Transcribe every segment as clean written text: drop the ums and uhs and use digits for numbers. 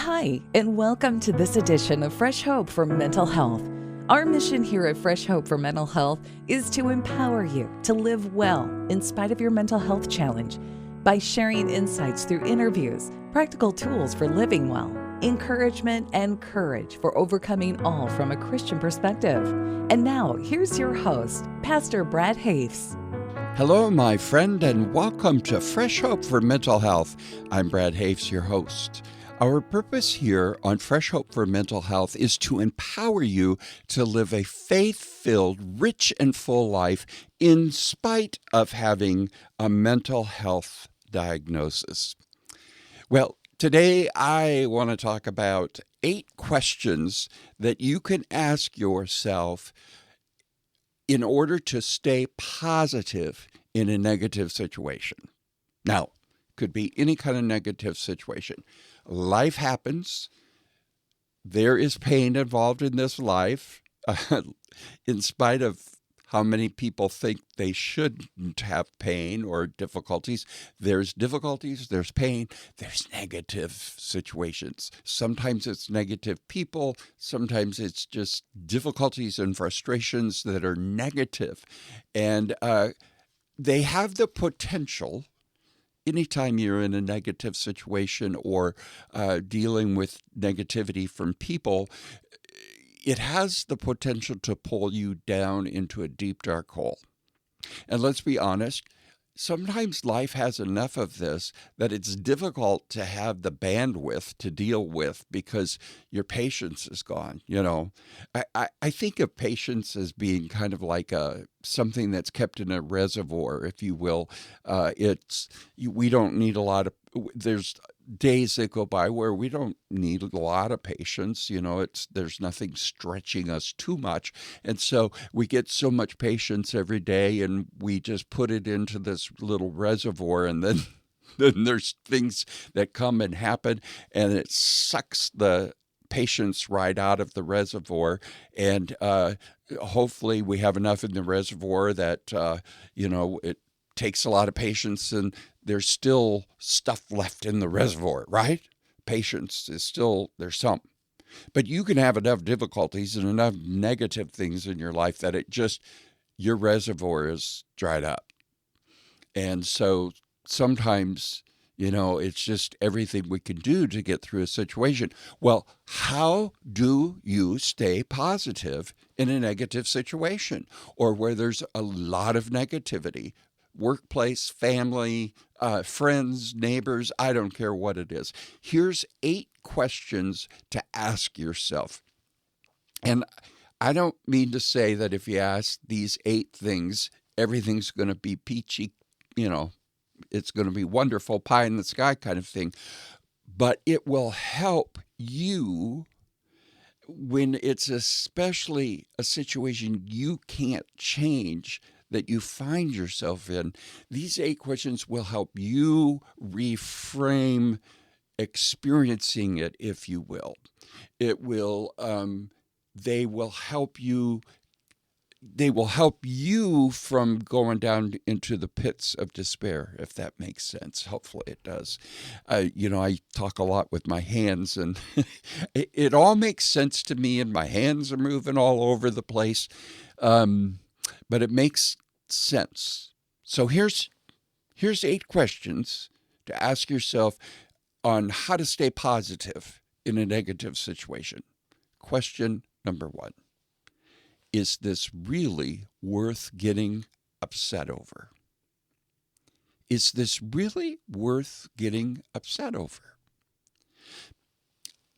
Hi, and welcome to this edition of Fresh Hope for Mental Health. Our mission here at Fresh Hope for Mental Health is to empower you to live well in spite of your mental health challenge by sharing insights through interviews, practical tools for living well, encouragement, and courage for overcoming all from a Christian perspective. And now, here's your host, Pastor Brad Hafes. Hello, my friend, and welcome to Fresh Hope for Mental Health. I'm Brad Hafes, your host. Our purpose here on Fresh Hope for Mental Health is to empower you to live a faith-filled, rich, and full life in spite of having a mental health diagnosis. Well, today I want to talk about 8 questions that you can ask yourself in order to stay positive in a negative situation. Now, could be any kind of negative situation. Life happens. There is pain involved in this life. In spite of how many people think they shouldn't have pain or difficulties, there's difficulties, there's pain, there's negative situations. Sometimes it's negative people, sometimes it's just difficulties and frustrations that are negative. And they have the potential, anytime you're in a negative situation or dealing with negativity from people, it has the potential to pull you down into a deep, dark hole. And let's be honest, sometimes life has enough of this that it's difficult to have the bandwidth to deal with because your patience is gone. You know, I think of patience as being kind of like something that's kept in a reservoir, if you will. We don't need a lot of. There's days that go by where we don't need a lot of patience. You know, there's nothing stretching us too much. And so we get so much patience every day and we just put it into this little reservoir, and then there's things that come and happen and it sucks the patience right out of the reservoir. And hopefully we have enough in the reservoir that, it takes a lot of patience and there's still stuff left in the reservoir, right? Patience is still, there's some. But you can have enough difficulties and enough negative things in your life that your reservoir is dried up. And so sometimes, it's just everything we can do to get through a situation. Well, how do you stay positive in a negative situation or where there's a lot of negativity? Workplace, family, friends, neighbors, I don't care what it is. Here's 8 questions to ask yourself. And I don't mean to say that if you ask these 8 things, everything's going to be peachy, it's going to be wonderful, pie in the sky kind of thing. But it will help you when it's especially a situation you can't change that you find yourself in. These 8 questions will help you reframe experiencing it, if you will. It will, they will help you from going down into the pits of despair, if that makes sense. Hopefully it does. I talk a lot with my hands, and it all makes sense to me, and my hands are moving all over the place. But it makes sense. So here's 8 questions to ask yourself on how to stay positive in a negative situation. Question number 1. Is this really worth getting upset over? Is this really worth getting upset over?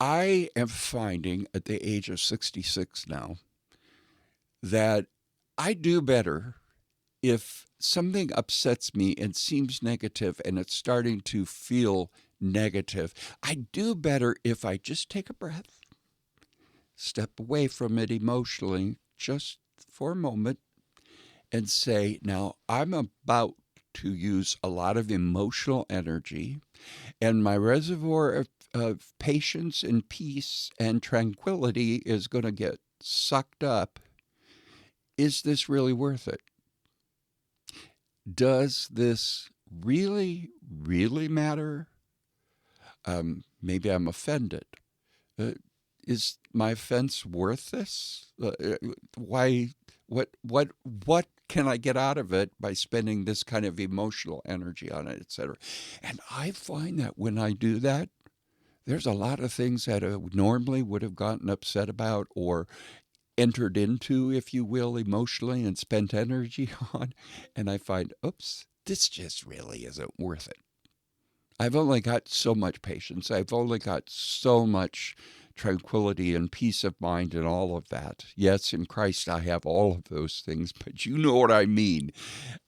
I am finding at the age of 66 now that I do better if something upsets me and seems negative and it's starting to feel negative. I do better if I just take a breath, step away from it emotionally just for a moment and say, now I'm about to use a lot of emotional energy, and my reservoir of patience and peace and tranquility is going to get sucked up. Is this really worth it? Does this really, really matter? maybe I'm offended. Uh, is my offense worth this? Why? What can I get out of it by spending this kind of emotional energy on it, etc.? And I find that when I do that, there's a lot of things that I normally would have gotten upset about or entered into, if you will, emotionally and spent energy on. And I find, oops, this just really isn't worth it. I've only got so much patience. I've only got so much tranquility and peace of mind and all of that. Yes, in Christ I have all of those things, but you know what I mean.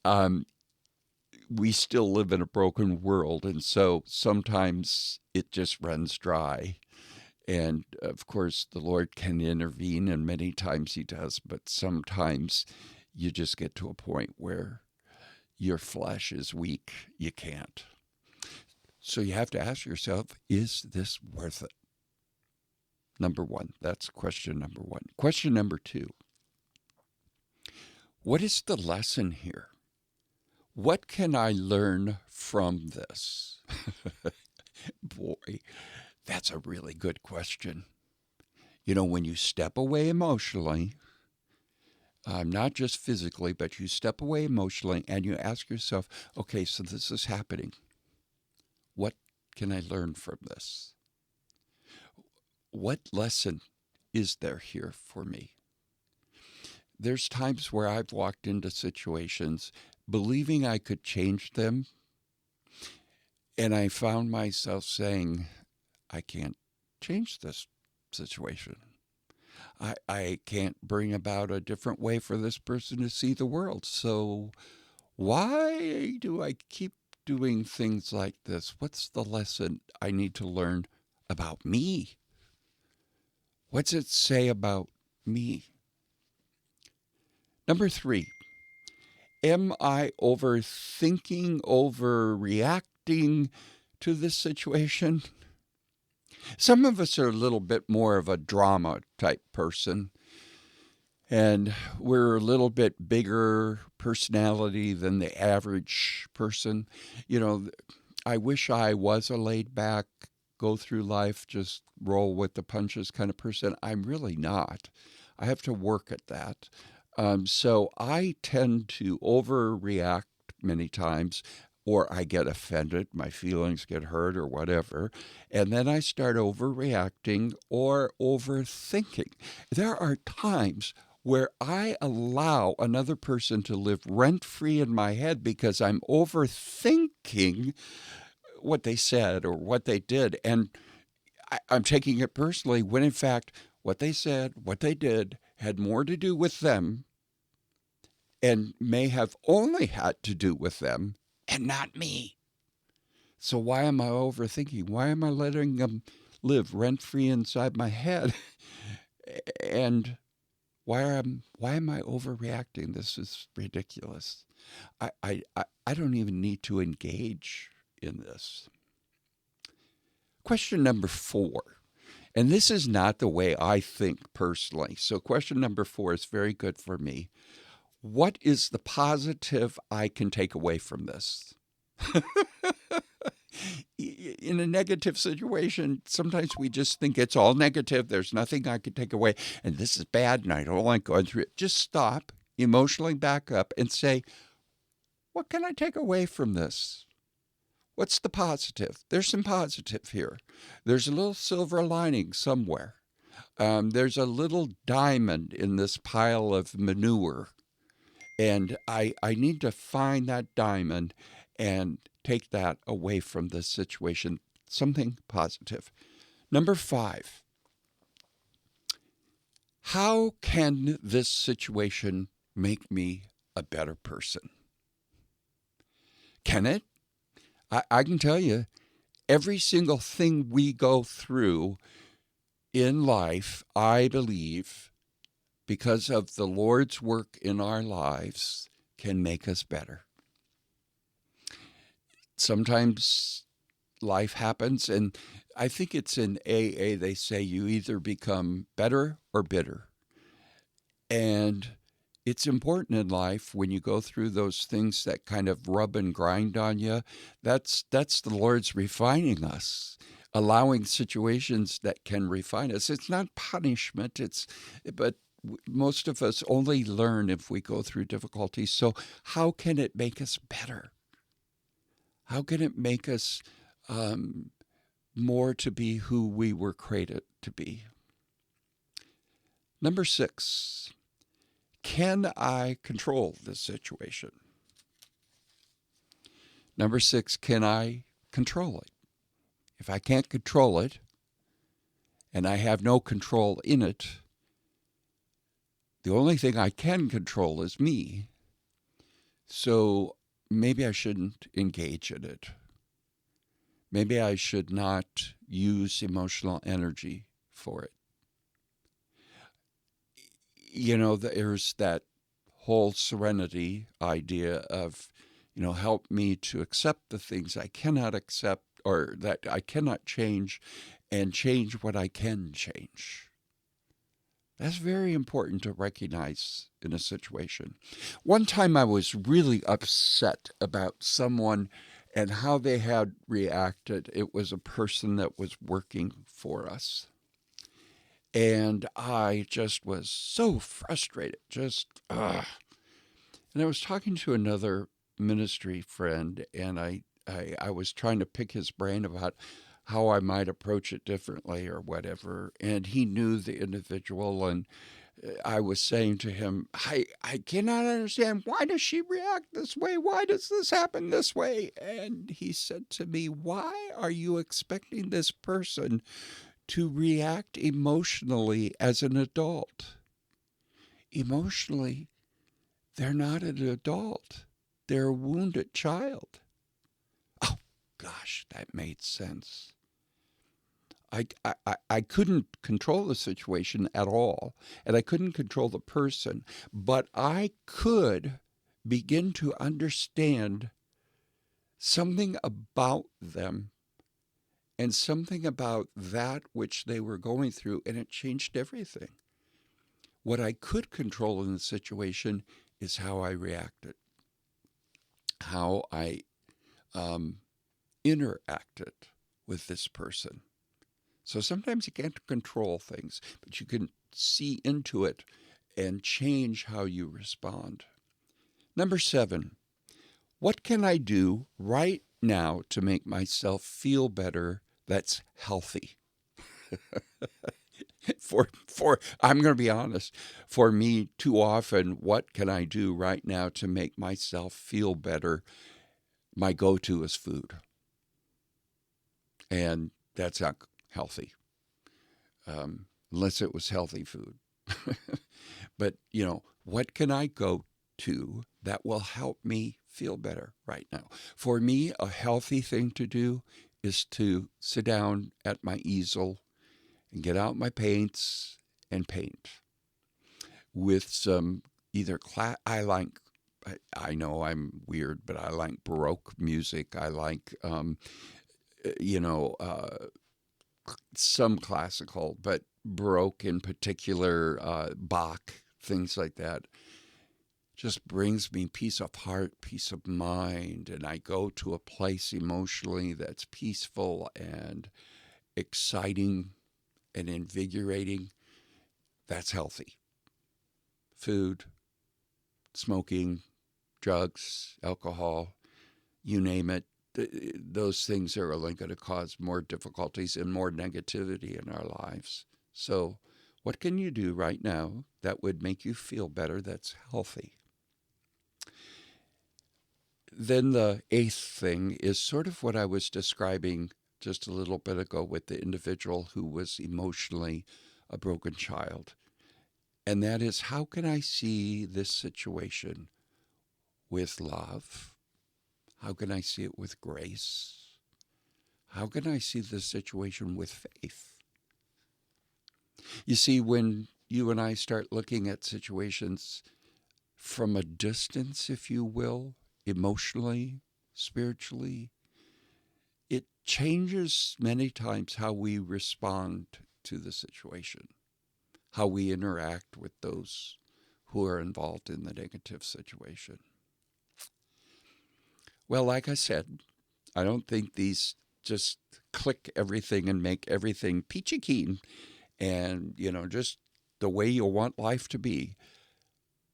Um, we still live in a broken world, and so sometimes it just runs dry. And of course, the Lord can intervene, and many times He does, but sometimes you just get to a point where your flesh is weak. You can't. So you have to ask yourself, is this worth it? Number one, that's question number one. Question number two, what is the lesson here? What can I learn from this? Boy, that's a really good question. You know, when you step away emotionally, not just physically, but you step away emotionally and you ask yourself, okay, so this is happening. What can I learn from this? What lesson is there here for me? There's times where I've walked into situations believing I could change them, and I found myself saying, I can't change this situation. I can't bring about a different way for this person to see the world. So why do I keep doing things like this? What's the lesson I need to learn about me? What's it say about me? Number three, am I overthinking, overreacting to this situation? Some of us are a little bit more of a drama type person, and we're a little bit bigger personality than the average person. You know, I wish I was a laid back, go through life, just roll with the punches kind of person. I'm really not. I have to work at that. So I tend to overreact many times, or I get offended, my feelings get hurt, or whatever, and then I start overreacting or overthinking. There are times where I allow another person to live rent-free in my head because I'm overthinking what they said or what they did, and I'm taking it personally when in fact what they said, what they did had more to do with them and may have only had to do with them and not me. So why am I overthinking? Why am I letting them live rent-free inside my head? And why am I overreacting? This is ridiculous. I don't even need to engage in this. Question number 4. And this is not the way I think personally. So question number 4 is very good for me. What is the positive I can take away from this? In a negative situation, sometimes we just think it's all negative. There's nothing I can take away. And this is bad and I don't like going through it. Just stop, emotionally back up and say, what can I take away from this? What's the positive? There's some positive here. There's a little silver lining somewhere. There's a little diamond in this pile of manure. And I need to find that diamond and take that away from this situation. Something positive. Number 5. How can this situation make me a better person? Can it? I can tell you, every single thing we go through in life, I believe, because of the Lord's work in our lives, can make us better. Sometimes life happens, and I think it's in AA, they say you either become better or bitter. And it's important in life when you go through those things that kind of rub and grind on you. That's the Lord's refining us. allowing situations that can refine us. It's not punishment, but most of us only learn if we go through difficulties. So how can it make us better? How can it make us more to be who we were created to be? Number 6, can I control this situation? Number 6, can I control it? If I can't control it, and I have no control in it, the only thing I can control is me. So maybe I shouldn't engage in it. Maybe I should not use emotional energy for it. There's that whole serenity idea of, help me to accept the things I cannot accept or that I cannot change, and change what I can change. That's very important to recognize in a situation. One time I was really upset about someone and how they had reacted. It was a person that was working for us. And I just was so frustrated, And I was talking to another ministry friend, and I was trying to pick his brain about how I might approach it differently or whatever. And he knew the individual, and I was saying to him, I cannot understand, why does she react this way? Why does this happen this way? And he said to me, why are you expecting this person to react emotionally as an adult? Emotionally, they're not an adult. They're a wounded child. Oh, gosh, that made sense. I couldn't control the situation at all, and I couldn't control the person, but I could begin to understand something about them and something about that which they were going through, and it changed everything. What I could control in the situation is how I reacted, how I interacted with this person. So sometimes you can't control things, but you can see into it and change how you respond. Number 7, what can I do right now to make myself feel better that's healthy? I'm going to be honest, for me, too often, what can I do right now to make myself feel better? My go-to is food. And that's not healthy, unless it was healthy food. But, what can I go to that will help me feel better right now? For me, a healthy thing to do is to sit down at my easel and get out my paints and paint with some either I know I'm weird, but I like Baroque music. I like, some classical, but Baroque in particular, Bach, things like that. Just brings me peace of heart, peace of mind, and I go to a place emotionally that's peaceful and exciting and invigorating. That's healthy. Food, smoking, drugs, alcohol, you name it, those things are only going to cause more difficulties and more negativity in our lives. So what can you do right now that would make you feel better that's healthy? Then the 8th thing is sort of what I was describing just a little bit ago with the individual who was emotionally a broken child. And that is, how can I see this situation with love? How can I see it with grace? How can I see this situation with faith? You see, when you and I start looking at situations from a distance, if you will, emotionally, spiritually, it changes many times how we respond to the situation, how we interact with those who are involved in the negative situation. Well, like I said, I don't think these just click everything and make everything peachy keen and, just the way you want life to be.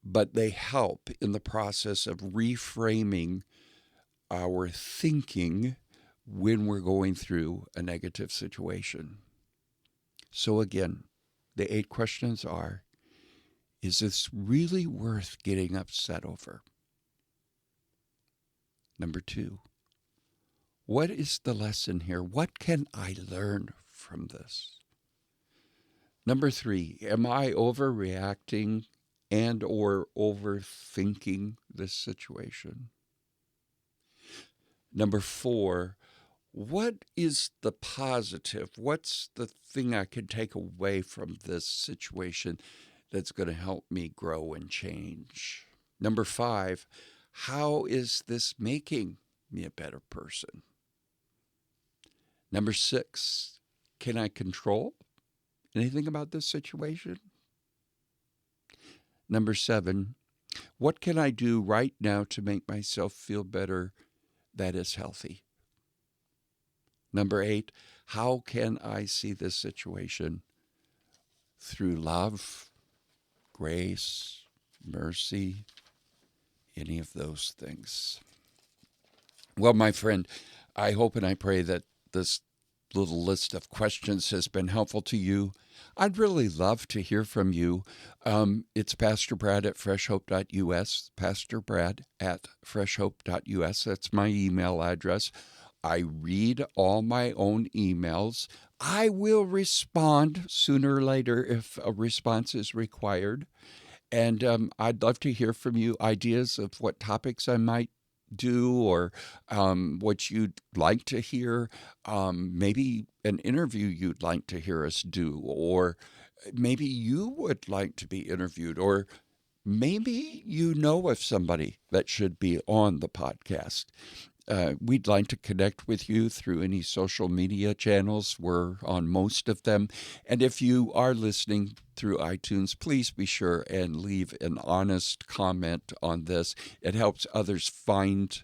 But they help in the process of reframing our thinking when we're going through a negative situation. So again, the 8 questions are, is this really worth getting upset over? Number 2, what is the lesson here? What can I learn from this? Number 3, am I overreacting and or overthinking this situation? Number 4, what is the positive? What's the thing I can take away from this situation that's going to help me grow and change? Number 5, how is this making me a better person? Number 6, can I control anything about this situation? Number 7, what can I do right now to make myself feel better that is healthy? Number 8, how can I see this situation through love, grace, mercy, any of those things? Well, my friend, I hope and I pray that this little list of questions has been helpful to you. I'd really love to hear from you. It's Pastor Brad at freshhope.us, Pastor Brad at freshhope.us. That's my email address. I read all my own emails. I will respond sooner or later if a response is required. And I'd love to hear from you, ideas of what topics I might do or what you'd like to hear, maybe an interview you'd like to hear us do, or maybe you would like to be interviewed, or maybe you know of somebody that should be on the podcast. We'd like to connect with you through any social media channels. We're on most of them. And if you are listening through iTunes, please be sure and leave an honest comment on this. It helps others find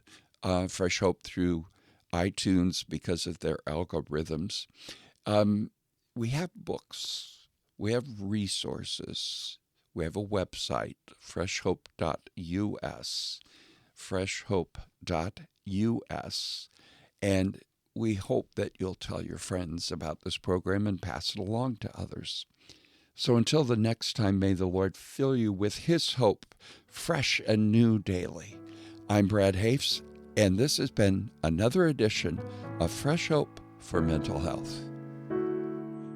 Fresh Hope through iTunes because of their algorithms. We have books. We have resources. We have a website, freshhope.us, freshhope.us, and we hope that you'll tell your friends about this program and pass it along to others. So until the next time, may the Lord fill you with His hope, fresh and new daily. I'm Brad Hafes, and this has been another edition of Fresh Hope for Mental Health.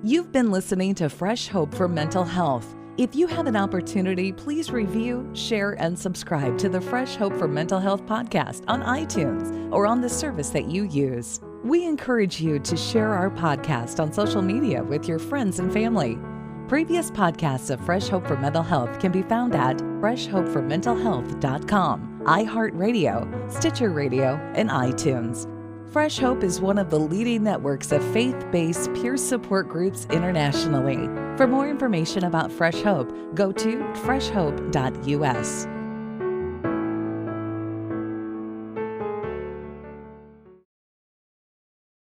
You've been listening to Fresh Hope for Mental Health. If you have an opportunity, please review, share, and subscribe to the Fresh Hope for Mental Health podcast on iTunes or on the service that you use. We encourage you to share our podcast on social media with your friends and family. Previous podcasts of Fresh Hope for Mental Health can be found at freshhopeformentalhealth.com, iHeartRadio, Stitcher Radio, and iTunes. Fresh Hope is one of the leading networks of faith-based peer support groups internationally. For more information about Fresh Hope, go to freshhope.us.